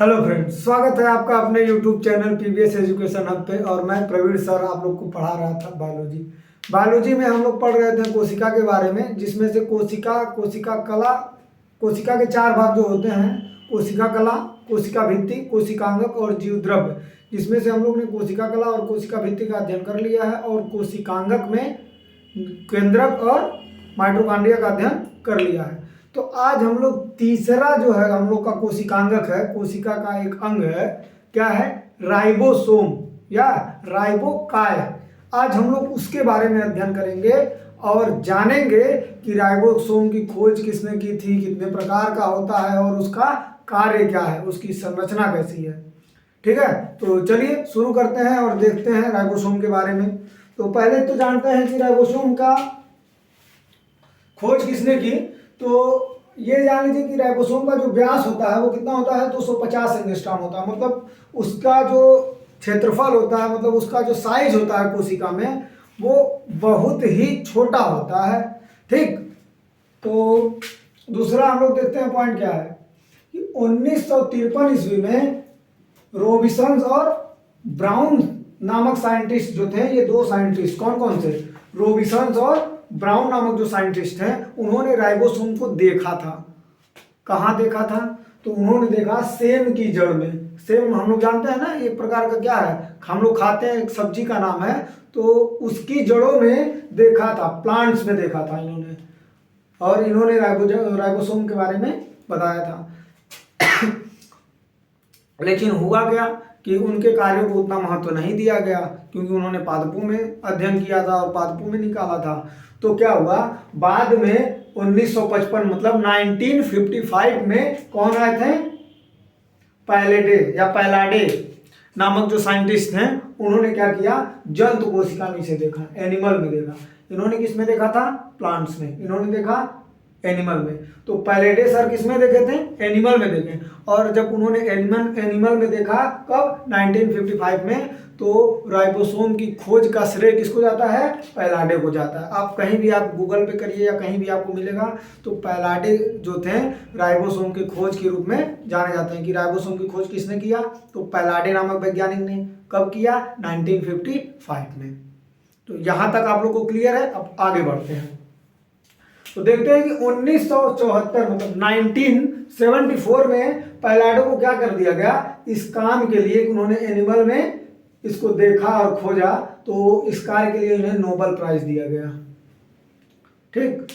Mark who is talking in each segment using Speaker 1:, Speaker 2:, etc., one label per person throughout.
Speaker 1: Hello friends, स्वागत है आपका अपने YouTube channel PVS education hub पे। और मैं प्रवीण सर आप लोग को पढ़ा रहा था बायोलॉजी में हम लोग पढ़ रहे थे कोशिका के बारे में, जिसमें से कोशिका कला, कोशिका के चार भाग जो होते हैं, कोशिका कला, कोशिका भित्ति, कोशिकांगक और जीव द्रव्य। जिसमें से हम लोग ने कोशिका कला और कोशिका भित्ति का अध्ययन कर लिया है और कोशिकांगक में केंद्रक और माइटोकॉन्ड्रिया का अध्ययन कर लिया है। तो आज हम लोग तीसरा जो है हम लोग का कोशिकांगक है, कोशिका का एक अंग है, क्या है, राइबोसोम या राइबोकाय। आज हम लोग उसके बारे में अध्ययन करेंगे और जानेंगे कि राइबोसोम की खोज किसने की थी, कितने प्रकार का होता है और उसका कार्य क्या है, उसकी संरचना कैसी है। ठीक है, तो चलिए शुरू करते हैं और देखते हैं राइबोसोम के बारे में। तो पहले तो जानते हैं कि राइबोसोम का खोज किसने की। तो ये जान लीजिए कि राइबोसोम का जो व्यास होता है वो कितना होता है, 250 एंगस्ट्रॉम होता है। मतलब उसका जो क्षेत्रफल होता है, मतलब उसका जो साइज होता है कोशिका में, वो बहुत ही छोटा होता है। ठीक, तो दूसरा हम लोग देखते हैं पॉइंट क्या है कि 1953 ईस्वी में रॉबिन्सन और ब्राउन नामक साइंटिस्ट जो थे, ये दो साइंटिस्ट कौन कौन से, रॉबिन्सन और ब्राउन नामक जो साइंटिस्ट हैं, उन्होंने राइबोसोम को देखा था। कहाँ देखा था, तो उन्होंने देखा सेम की जड़ में। सेम हम लोग जानते हैं ना, एक प्रकार का क्या है, हम लोग खाते हैं, एक सब्जी का नाम है। तो उसकी जड़ों में देखा था, प्लांट्स में देखा था इन्होंने, और इन्होंने राइबोसोम के बारे में बताया था। लेकिन हुआ क्या कि उनके कार्यों को उतना महत्व नहीं दिया गया, क्योंकि उन्होंने पादपों में अध्ययन किया था और पादपों में निकाला था। तो क्या हुआ, बाद में 1955 मतलब 1955 में कौन आए थे, पैलाडे नामक जो साइंटिस्ट हैं, उन्होंने क्या किया, जंतु कोशिका में से देखा, एनिमल में देखा। इन्होंने किस में देखा था, प्लांट्स में, इन्होंने देखा एनिमल में। तो पैलेडे सर किस में देखे थे, एनिमल में देखे। और जब उन्होंने एनिमल में देखा, कब, 1955 में, तो राइबोसोम की खोज का श्रेय किसको जाता है, पैलाडे को जाता है। आप कहीं भी आप गूगल पे करिए या कहीं भी आपको मिलेगा, तो पैलाडे जो थे राइबोसोम की खोज के रूप में जाने जाते हैं। कि राइबोसोम की खोज किसने किया, तो पैलाडे नामक वैज्ञानिक ने। कब किया, 1955 में। तो यहाँ तक आप लोग को क्लियर है। अब आगे बढ़ते हैं, तो देखते हैं कि 1974 मतलब 1974 में पैलाडो को क्या कर दिया गया, इस काम के लिए, उन्होंने एनिमल में इसको देखा और खोजा, तो इस कार्य के लिए इन्हें नोबेल प्राइज दिया गया। ठीक,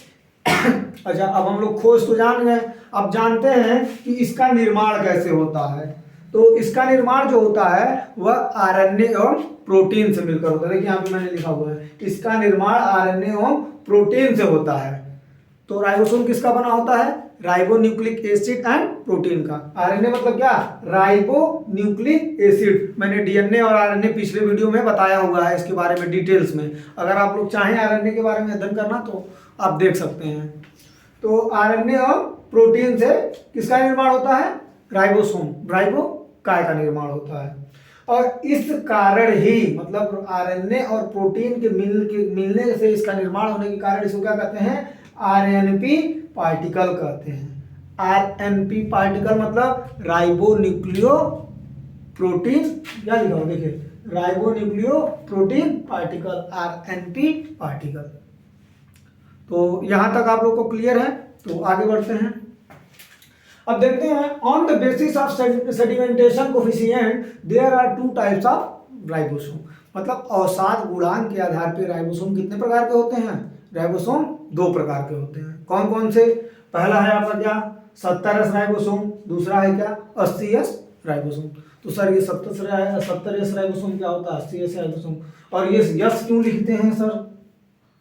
Speaker 1: अच्छा, अब हम लोग खोज तो जान गए, अब जानते हैं कि इसका निर्माण कैसे होता है। तो इसका निर्माण जो होता है वह आरएनए एवं प्रोटीन से मिलकर होता है। देखिए यहाँ पे मैंने लिखा हुआ है, इसका निर्माण आरएनए एवं प्रोटीन से होता है। तो राइबोसोम किसका बना होता है, राइबोन्यूक्लिक एसिड एंड प्रोटीन का। आरएनए मतलब क्या, राइबोन्यूक्लिक एसिड। मैंने डीएनए और आरएनए पिछले वीडियो में बताया हुआ है इसके बारे में डिटेल्स में। अगर आप लोग चाहें आरएनए के बारे में अध्ययन करना तो आप देख सकते हैं। तो आरएनए और प्रोटीन से किसका निर्माण होता है, राइबोसोम, राइबोकाय का निर्माण होता है। और इस कारण ही, मतलब आरएनए और प्रोटीन के मिलने से इसका निर्माण होने के कारण इसको क्या कहते हैं, आरएनपी पार्टिकल कहते हैं। आरएनपी पार्टिकल मतलब राइबोन्यूक्लियो प्रोटीन, क्या लिखा हो देखिए, राइबोन्यूक्लियो प्रोटीन पार्टिकल, आरएनपी पार्टिकल। तो यहां तक आप लोग को क्लियर है। तो आगे बढ़ते हैं, अब देखते हैं, on the basis of sedimentation coefficient there are two types of ribosome. मतलब अवसाद गुणांक के आधार पर राइबोसोम कितने प्रकार के होते हैं, राइबोसोम दो प्रकार के होते हैं। कौन कौन से, पहला है आपका क्या, 70S राइबोसोम, दूसरा है क्या, 80S राइबोसोम। तो सर ये 70S राइबोसोम क्या होता है, 80S राइबोसोम। और ये यस क्यों लिखते हैं सर,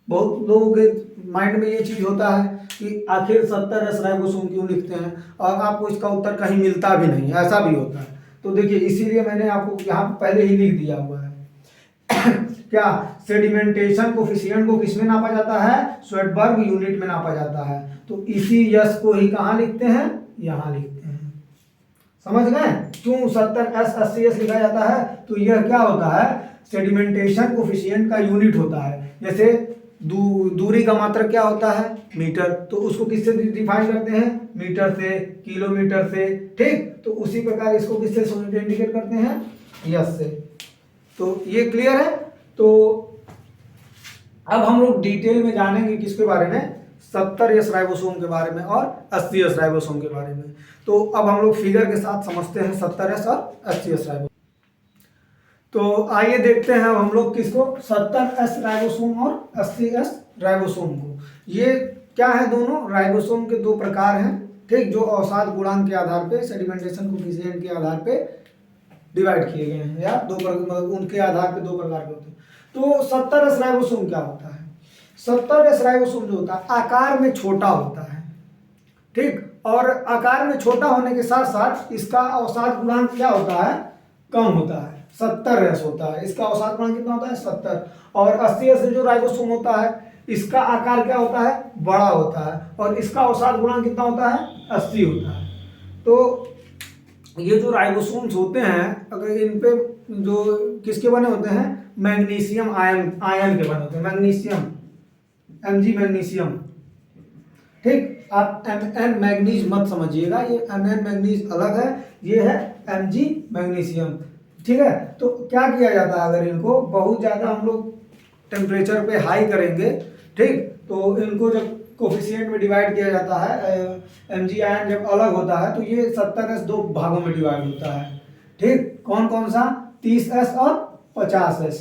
Speaker 1: बहुत लोगों के माइंड में ये चीज होता है कि आखिर 70S राइबोसोम क्यों लिखते हैं, और आपको इसका उत्तर कहीं मिलता भी नहीं, ऐसा भी होता है। तो देखिए इसीलिए मैंने आपको यहाँ पहले ही लिख दिया हुआ है। क्या, सेडिमेंटेशन कोफिशिएंट को किसमें नापा जाता है, स्वेडबर्ग यूनिट में नापा जाता है। तो इसी यस को ही कहाँ लिखते हैं, यहाँ लिखते हैं। समझ गए क्यों 70S 80S लिखा जाता है, तो यह क्या होता है, सेडिमेंटेशन कोफिशिएंट का यूनिट होता है। जैसे दूरी का मात्रक क्या होता है? मीटर। तो उसको किससे डिफाइन करते हैं? मीटर से, किलोमीटर से, ठीक। तो उसी प्रकार इसको किससे इंडिकेट करते हैं? यस से। तो ये क्लियर है। तो अब हम लोग डिटेल में जानेंगे किसके बारे में? 70S राइबोसोम के बारे में और 80S राइबोसोम के बारे में। तो अब हम लोग फिगर के साथ समझते हैं 70S और 80S राइबोसोम। तो आइए देखते हैं अब हम लोग किसको? 70S राइबोसोम और 80S राइबोसोम को। ये क्या है? दोनों राइबोसोम के दो प्रकार हैं, ठीक, जो अवसाद गुणांक के आधार पे, सेडिमेंटेशन कोफिशिएंट के आधार पे डिवाइड किए गए हैं, या मतलब उनके आधार पे दो प्रकार के होते हैं। तो 70S राइबोसोम क्या होता है? 70S राइबोसोम जो होता है आकार में छोटा होता है, ठीक, और आकार में छोटा होने के साथ साथ इसका अवसाद गुणांक क्या होता है? कम होता है, 70S होता है। इसका अवसाद गुणांक कितना होता है? 70। और 80S जो राइबोसोम होता है इसका आकार क्या होता है? बड़ा होता है, और इसका अवसाद गुणांक कितना होता है? 80 होता है। तो ये जो राइबोसोम्स होते हैं, अगर इन पे जो किसके बने होते हैं? मैग्नीशियम आयन के बने होते हैं, मैग्नीशियम, Mg मैग्नीशियम, ठीक। आप Mn मैग्नीज मत समझिएगा, ये Mn मैग्नीज अलग है, ये है Mg मैग्नीशियम, ठीक है। तो क्या किया जाता है, अगर इनको बहुत ज़्यादा हम लोग टेम्परेचर पे हाई करेंगे, ठीक, तो इनको जब कोफिशिएंट में डिवाइड किया जाता है, Mg आयन जब अलग होता है तो ये 70S दो भागों में डिवाइड होता है, ठीक। कौन कौन सा? 30S और 50S।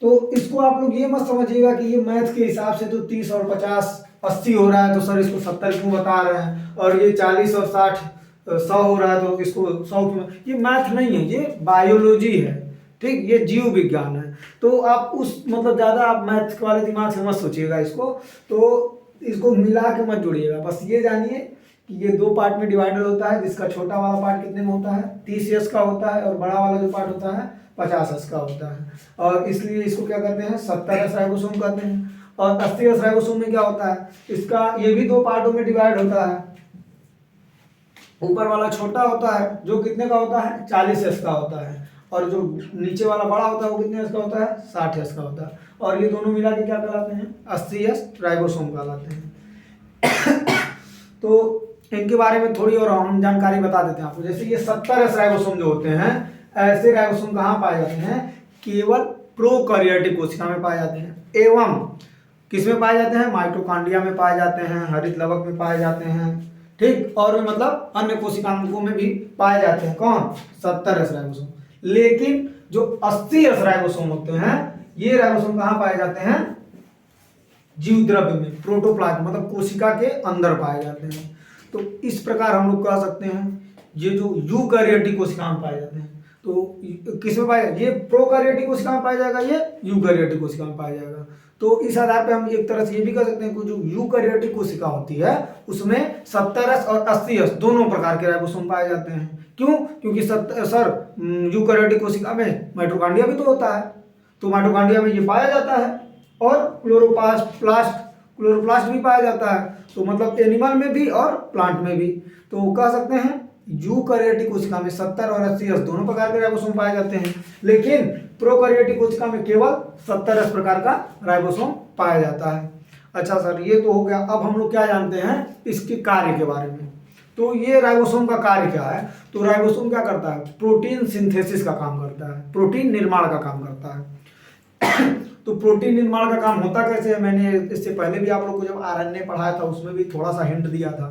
Speaker 1: तो इसको आप लोग ये मत समझिएगा कि ये मैथ के हिसाब से तो 30 और 50 80 हो रहा है तो सर इसको 70 क्यों बता रहे हैं, और ये 40 और 60 100 हो रहा है तो इसको 100 क्यों? ये मैथ नहीं है, ये बायोलॉजी है, ठीक, ये जीव विज्ञान है। तो आप उस मतलब ज़्यादा आप मैथ वाले दिमाग से मत सोचिएगा इसको, तो इसको मिला के मत जोड़िएगा। बस ये जानिए कि ये दो पार्ट में डिवाइडेड होता है, जिसका छोटा वाला पार्ट कितने में होता है? 30S का होता है, और बड़ा वाला जो पार्ट होता है 50S का होता है। और इसलिए इसको क्या करते हैं? 70S राइबोसोम कहते हैं। और 80S राइबोसोम में क्या होता है? इसका ये भी दो पार्टों में डिवाइड होता है। ऊपर वाला छोटा होता है जो कितने का होता है? 40S का होता है, और जो नीचे वाला बड़ा होता है वो कितने S का होता है? 60S का होता है। और ये दोनों मिला के क्या कहलाते हैं? 80S राइबोसोम कहलाते हैं। तो इनके बारे में थोड़ी और हम जानकारी बता देते हैं आपको। जैसे ये 70S राइबोसोम जो होते हैं, ऐसे राइबोसोम कहाँ पाए जाते हैं? केवल प्रोकैरियोटिक कोशिका में पाए जाते हैं, एवं किसमें पाए जाते हैं? माइटोकॉन्ड्रिया में पाए जाते हैं, हरित लवक में पाए जाते हैं, ठीक, और मतलब अन्य कोशिकांगों में भी पाए जाते हैं। कौन? 70S ribosome. लेकिन जो 80S राइबोसोम होते हैं, ये राइबोसोम कहाँ पाए जाते हैं? जीव द्रव्य में, प्रोटोप्लाज्म, मतलब कोशिका के अंदर पाए जाते हैं। तो इस प्रकार हम लोग कह सकते हैं ये जो यूकैरियोटिक कोशिका में पाए जाते हैं। तो किस में पाया? ये प्रोकैरियोटिक कोशिका में पाया जाएगा, ये यूकैरियोटिक कोशिका में पाया जाएगा। तो इस आधार पे हम एक तरह से ये भी कह सकते हैं कि जो यूकैरियोटिक कोशिका होती है उसमें 70S और 80S दोनों प्रकार के राइबोसोम पाए जाते हैं। क्यों? क्योंकि यूकैरियोटिक कोशिका में माइटोकॉन्ड्रिया भी तो होता है, तो माइटोकॉन्ड्रिया में ये पाया जाता है, और क्लोरोप्लास्ट भी पाया जाता है। तो मतलब एनिमल में भी और प्लांट में भी। तो कह सकते हैं यूकैरियोटिक कोशिका में 70 और 80S दोनों प्रकार के राइबोसोम पाए जाते हैं, लेकिन प्रोकैरियोटिक कोशिका में केवल 70S प्रकार का राइबोसोम पाया जाता है। अच्छा सर, ये तो हो गया। अब हम लोग क्या जानते हैं इसके कार्य के बारे में। तो ये राइबोसोम का कार्य क्या है? तो राइबोसोम क्या करता है? प्रोटीन सिंथेसिस का काम करता है, प्रोटीन निर्माण का काम करता है। तो प्रोटीन निर्माण का काम होता कैसे है? मैंने इससे पहले भी आप लोग को जब आरएनए पढ़ाया था उसमें भी थोड़ा सा हिंट दिया था।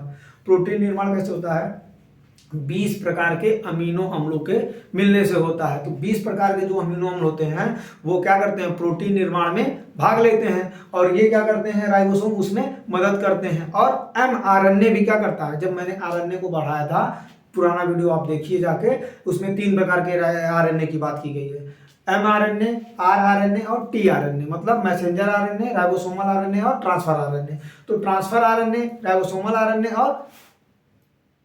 Speaker 1: प्रोटीन निर्माण कैसे होता है? 20 प्रकार के अमीनो अम्लों के मिलने से होता है। तो 20 प्रकार के जो अमीनो अम्ल होते हैं वो क्या करते हैं? प्रोटीन निर्माण में भाग लेते हैं, और ये क्या करते हैं? राइबोसोम उसमें मदद करते हैं। और mRNA भी क्या करता है? जब मैंने आरएनए को बढ़ाया था, पुराना वीडियो आप देखिए जाके, उसमें 3 प्रकार के आरएनए की बात की गई है, mRNA, rRNA और tRNA, मतलब मैसेंजर आरएनए, राइबोसोमल आरएनए और ट्रांसफर आरएनए। तो ट्रांसफर आरएनए, राइबोसोमल आरएनए और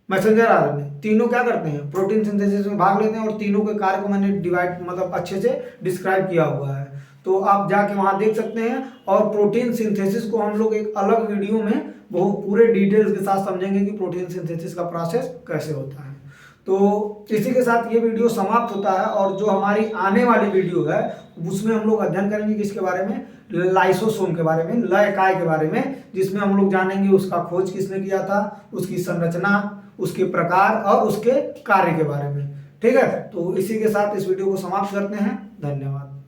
Speaker 1: मैसेंजर आरएनए तीनों क्या करते हैं? प्रोटीन सिंथेसिस में भाग लेते हैं, और तीनों के कार्य को मैंने मतलब अच्छे से डिस्क्राइब किया हुआ है, तो आप जाके वहां देख सकते हैं। और प्रोटीन सिंथेसिस को हम लोग एक अलग वीडियो में बहुत पूरे डिटेल्स के साथ समझेंगे कि प्रोटीन सिंथेसिस का प्रोसेस कैसे होता है। तो इसी के साथ ये वीडियो समाप्त होता है, और जो हमारी आने वाली वीडियो है उसमें हम लोग अध्ययन करेंगे किसके बारे में, लाइसोसोम के बारे में, लय काय के बारे में, जिसमें हम लोग जानेंगे उसका खोज किसने किया था, उसकी संरचना, उसके प्रकार और उसके कार्य के बारे में। ठीक है, तो इसी के साथ इस वीडियो को समाप्त करते हैं। धन्यवाद।